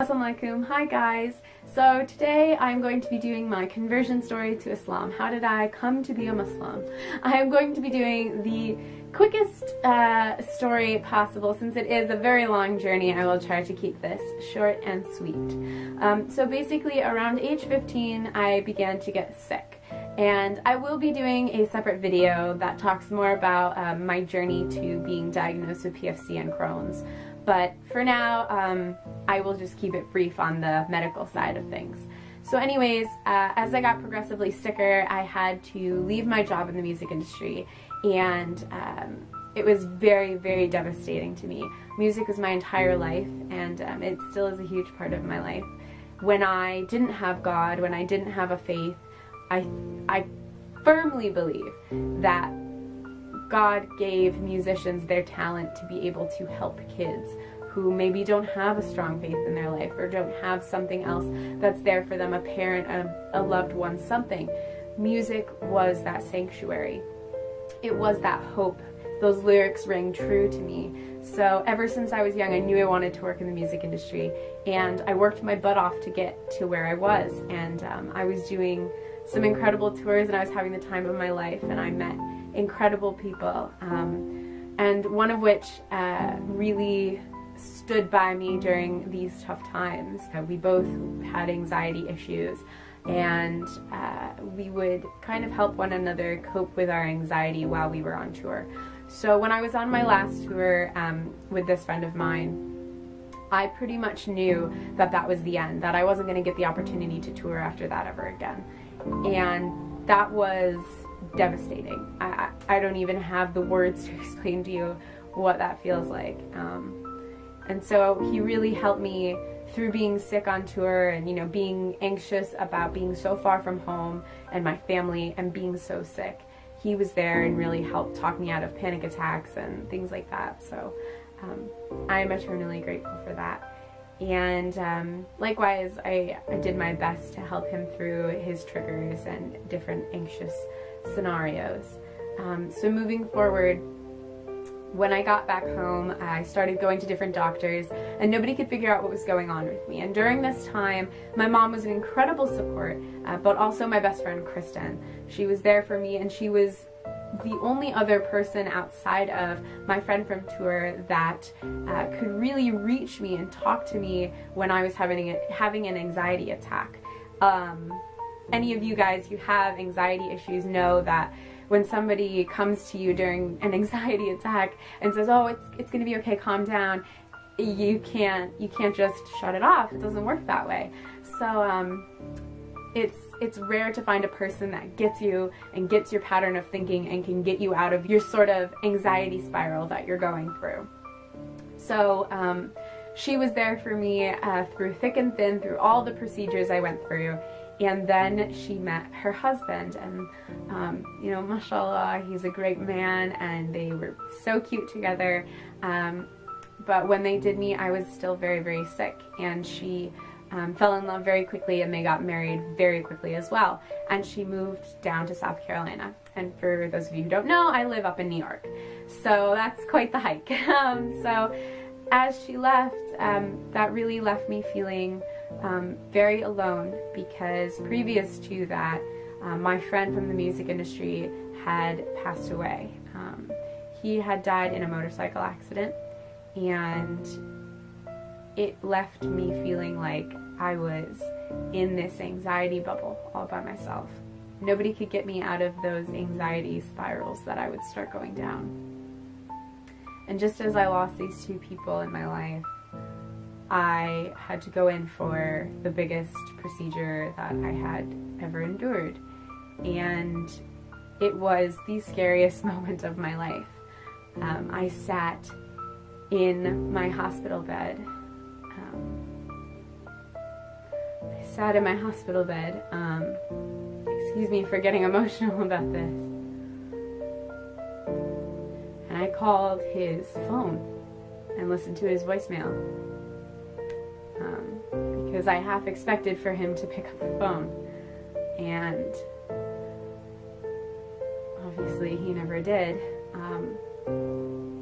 Assalamualaikum. Hi guys. So today I'm going to be doing my conversion story to Islam. How did I come to be a Muslim? I am going to be doing the quickest story possible. Since it is a very long journey, I will try to keep this short and sweet. So basically around age 15 I began to get sick, and I will be doing a separate video that talks more about my journey to being diagnosed with PFC and Crohn's. But for now, I will just keep it brief on the medical side of things. So anyways, as I got progressively sicker, I had to leave my job in the music industry, and it was very, very devastating to me. Music was my entire life, and it still is a huge part of my life. When I didn't have God, when I didn't have a faith, I firmly believe that God gave musicians their talent to be able to help kids who maybe don't have a strong faith in their life or don't have something else that's there for them, a parent, a loved one, something. Music was that sanctuary. It was that hope. Those lyrics rang true to me. So ever since I was young, I knew I wanted to work in the music industry, and I worked my butt off to get to where I was. And I was doing some incredible tours, and I was having the time of my life, and I met incredible people, and one of which really stood by me during these tough times. We both had anxiety issues, and we would kind of help one another cope with our anxiety while we were on tour. So when I was on my last tour with this friend of mine, I pretty much knew that that was the end, that I wasn't going to get the opportunity to tour after that ever again. And that was devastating. I don't even have the words to explain to you what that feels like. And so he really helped me through being sick on tour, and you know, being anxious about being so far from home and my family and being so sick. He was there and really helped talk me out of panic attacks and things like that. So I am eternally grateful for that. And likewise, I did my best to help him through his triggers and different anxious scenarios. So moving forward, when I got back home, I started going to different doctors, and nobody could figure out what was going on with me. And during this time, my mom was an incredible support, but also my best friend, Kristen. She was there for me, and she was the only other person outside of my friend from tour that could really reach me and talk to me when I was having an anxiety attack. Any of you guys who have anxiety issues know that when somebody comes to you during an anxiety attack and says, "Oh, it's gonna be okay, calm down," you can't just shut it off. It doesn't work that way. So it's rare to find a person that gets you and gets your pattern of thinking and can get you out of your sort of anxiety spiral that you're going through. So she was there for me through thick and thin, through all the procedures I went through. And then she met her husband, and you know, mashallah, he's a great man, and they were so cute together. But when they did meet, I was still very, very sick, and she fell in love very quickly, and they got married very quickly as well. And she moved down to South Carolina. And for those of you who don't know, I live up in New York, so that's quite the hike. So as she left, that really left me feeling very alone, because previous to that, my friend from the music industry had passed away. He had died in a motorcycle accident, and it left me feeling like I was in this anxiety bubble all by myself. Nobody could get me out of those anxiety spirals that I would start going down. And just as I lost these two people in my life, I had to go in for the biggest procedure that I had ever endured. And it was the scariest moment of my life. I sat in my hospital bed. Excuse me for getting emotional about this. And I called his phone and listened to his voicemail. Because I half expected for him to pick up the phone, and obviously he never did.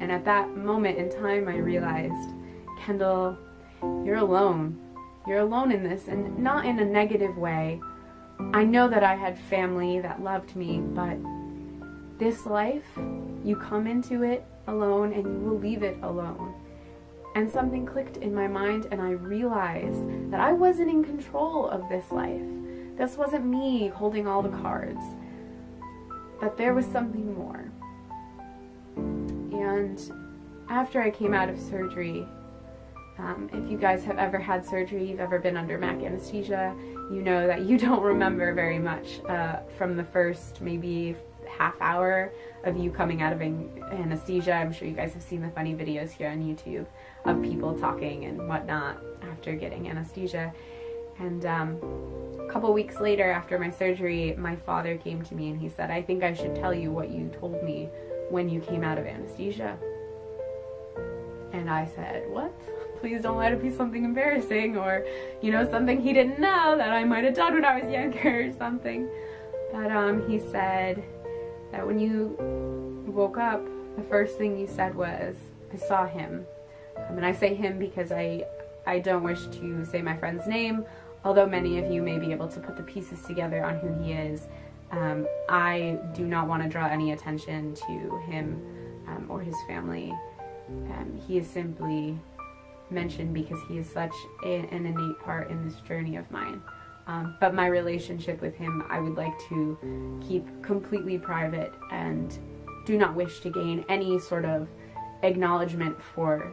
And at that moment in time I realized, Kendall, you're alone. you're alone in this, and not in a negative way. I know that I had family that loved me, but this life, you come into it alone and you will leave it alone. And something clicked in my mind, and I realized that I wasn't in control of this life. This wasn't me holding all the cards. That there was something more. And after I came out of surgery, if you guys have ever had surgery, you've ever been under MAC anesthesia, you know that you don't remember very much from the first maybe half hour of you coming out of anesthesia. I'm sure you guys have seen the funny videos here on YouTube of people talking and whatnot after getting anesthesia. And a couple weeks later after my surgery, my father came to me and he said, "I think I should tell you what you told me when you came out of anesthesia." And I said, "What? Please don't let it be something embarrassing, or, you know, something he didn't know that I might have done when I was younger or something." But he said that when you woke up, the first thing you said was, "I saw him." And I say him because I don't wish to say my friend's name, although many of you may be able to put the pieces together on who he is. I do not want to draw any attention to him or his family. He is simply mentioned because he is such an innate part in this journey of mine. But my relationship with him, I would like to keep completely private and do not wish to gain any sort of acknowledgement for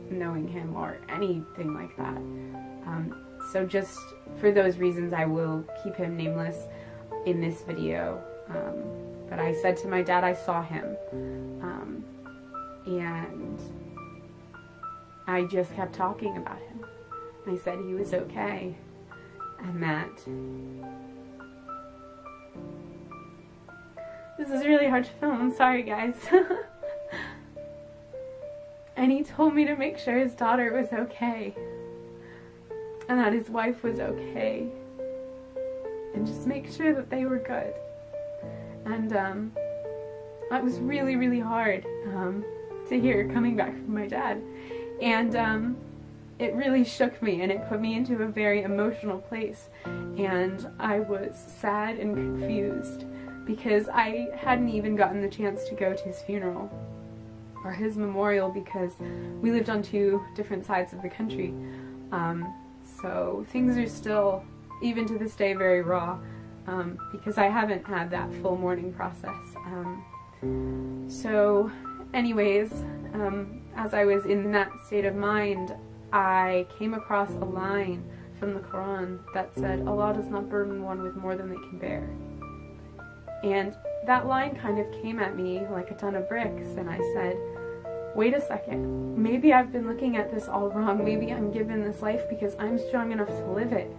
knowing him or anything like that. So just for those reasons, I will keep him nameless in this video. But I said to my dad, I saw him. And I just kept talking about him. I said he was okay, and that this is really hard to film. I'm sorry, guys. And he told me to make sure his daughter was okay, and that his wife was okay, and just make sure that they were good. And that was really, really hard to hear coming back from my dad. And it really shook me, and it put me into a very emotional place. And I was sad and confused because I hadn't even gotten the chance to go to his funeral or his memorial because we lived on two different sides of the country. So things are still, even to this day, very raw because I haven't had that full mourning process. So anyways, as I was in that state of mind, I came across a line from the Quran that said, "Allah does not burden one with more than they can bear." And that line kind of came at me like a ton of bricks, and I said, wait a second, maybe I've been looking at this all wrong. Maybe I'm given this life because I'm strong enough to live it,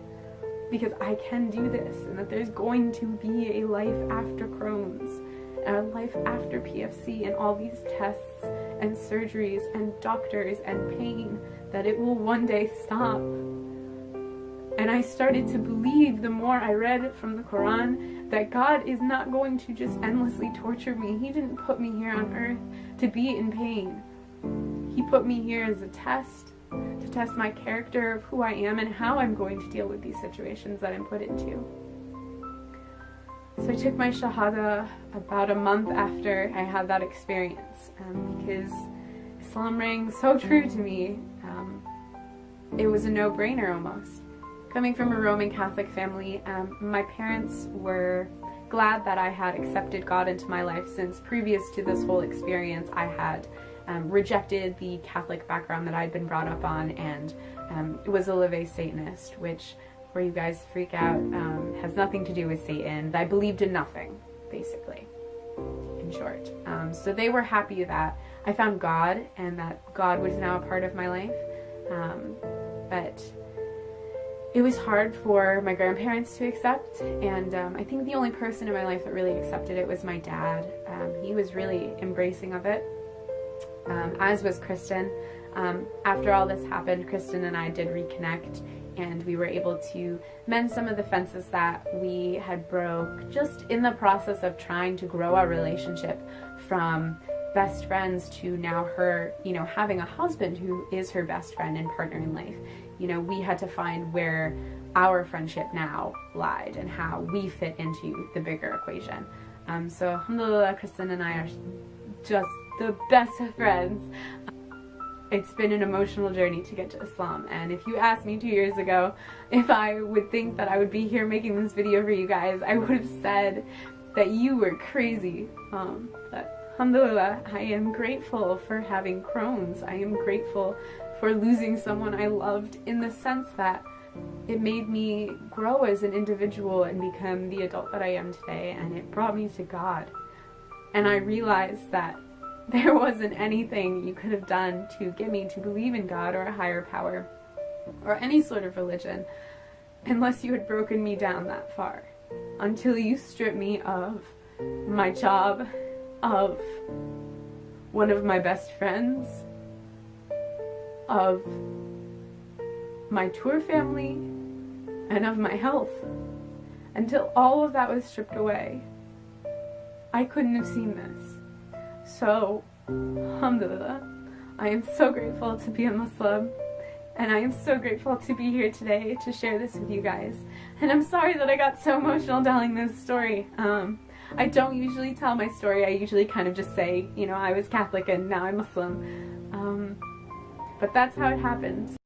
because I can do this, and that there's going to be a life after Crohn's, and a life after PFC, and all these tests and surgeries and doctors and pain, that it will one day stop. And I started to believe, the more I read from the Quran, that God is not going to just endlessly torture me. He didn't put me here on earth to be in pain. He put me here as a test, to test my character of who I am and how I'm going to deal with these situations that I'm put into. So I took my Shahada about a month after I had that experience, because Islam rang so true to me. It was a no-brainer almost. Coming from a Roman Catholic family, my parents were glad that I had accepted God into my life, since previous to this whole experience I had rejected the Catholic background that I'd been brought up on, and was a Leve Satanist, which, before you guys freak out, has nothing to do with Satan. I believed in nothing, basically, in short. So they were happy that I found God, and that God was now a part of my life. But it was hard for my grandparents to accept, and I think the only person in my life that really accepted it was my dad. He was really embracing of it, as was Kristen. After all this happened, Kristen and I did reconnect, and we were able to mend some of the fences that we had broke just in the process of trying to grow our relationship from best friends to now her, you know, having a husband who is her best friend and partner in life. you know, we had to find where our friendship now lied and how we fit into the bigger equation. So alhamdulillah, Kristen and I are just the best of friends. It's been an emotional journey to get to Islam, and if you asked me 2 years ago if I would think that I would be here making this video for you guys, I would have said that you were crazy. But alhamdulillah, I am grateful for having Crohn's. I am grateful for losing someone I loved, in the sense that it made me grow as an individual and become the adult that I am today, and it brought me to God. And I realized that there wasn't anything you could have done to get me to believe in God or a higher power or any sort of religion unless you had broken me down that far, until you stripped me of my job, of one of my best friends, of my tour family, and of my health. Until all of that was stripped away, I couldn't have seen this. So, alhamdulillah, I am so grateful to be a Muslim, and I am so grateful to be here today to share this with you guys. And I'm sorry that I got so emotional telling this story. I don't usually tell my story. I usually kind of just say, you know, I was Catholic and now I'm Muslim. But that's how it happened.